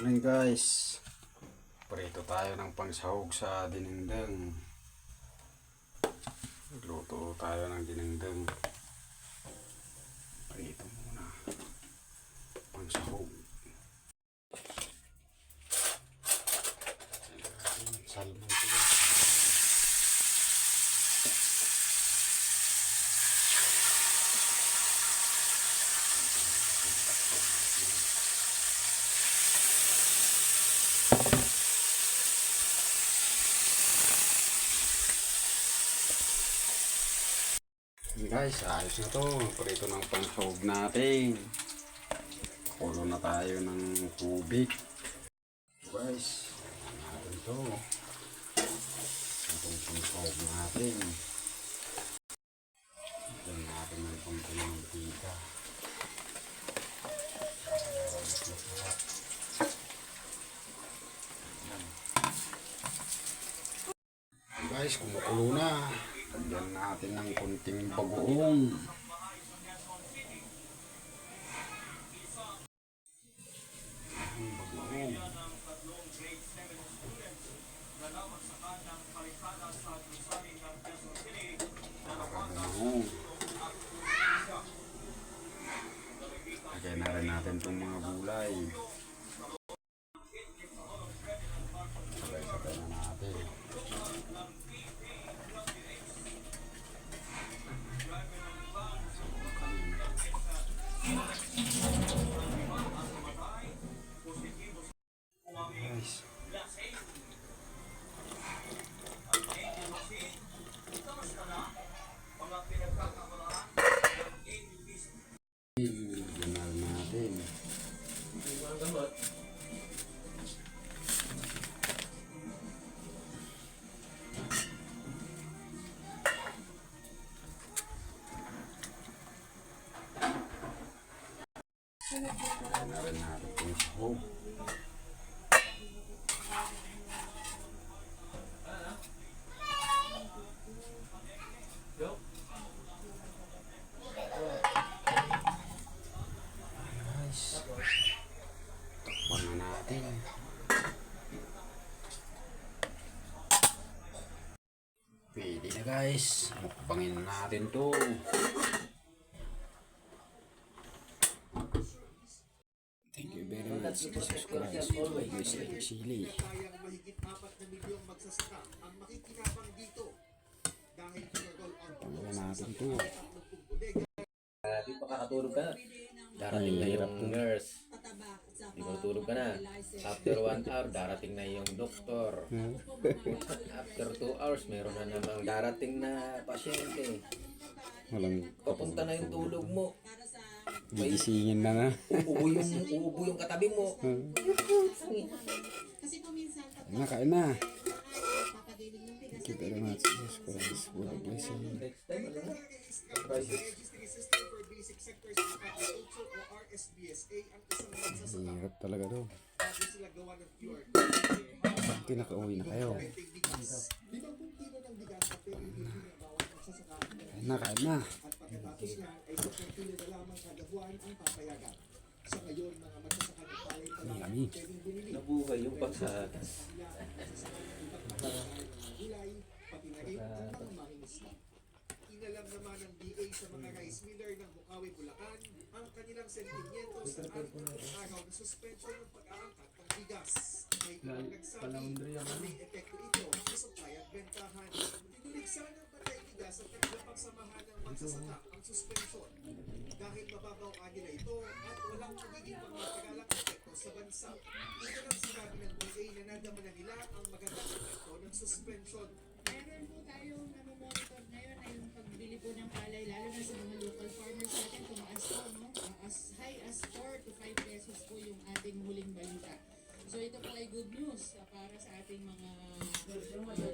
Morning guys, prito tayo ng pangsahog sa dinengdeng. Luto tayo ng dinengdeng. Prito muna pangsahog. Salmo ito guys. Guys, ayos na to. Prito ng pangsahog natin. Kulo na tayo ng tubig. Guys, natin to. Itong pangsahog natin. Ito natin ng konti ng mantika. Guys, kumukulo na. Lagyan natin ng konting bagoong. Bagoong. Bagoong. Lagyan na rin natin itong mga gulay. Sabay-sabay na natin. Guys. Ganal natin. Ganal natin yung sahog. Takpan na natin. Pwede na guys. Mukbangin natin to. Thank you very much. Subscribe to my YouTube Chili. Pangalanan natin to. Di pa kakatulog ka na. Darating na yung nurse. Di ba tulog ka na? After 1 hour, darating na yung doktor. After 2 hours, meron na namang darating na pasyente. Walang Papunta na yung tulog mo. gigisingin na na. Uubo yung katabi mo. Nakain na. Thank you very much. Jesus Christ. God bless you. Next time, ano na? Hirap talaga to. Buti nakauwi na kayo. Nakain na. Lami. Nabuhay yung pagsakas. Inalam naman ng DA sa mga rice miller ng Bukawi, Bulacan ang kanilang sentimiento sa araw na suspension ng pag-aangkat ng bigas. May ilang nagsabi na may epekto ito sa supply at bentahan. Tinulig sana ng patay bigas at nagpapagsamahan ng magsasaka ang suspension dahil mababaw nila ito at walang magiging pangmatagalang epekto sa bansa. Ito lang sinabi ng DA na nadama na nila ang magandang epekto ng suspension. Meron po tayong monitor ngayon ay yung pagbili po ng palay, lalo na sa mga local farmers natin, tumaas po, no? As high as 4 to 5 pesos po yung ating huling balita. So ito po ay good news para sa ating mga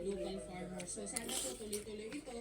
local farmers. So sana po tuloy-tuloy ito.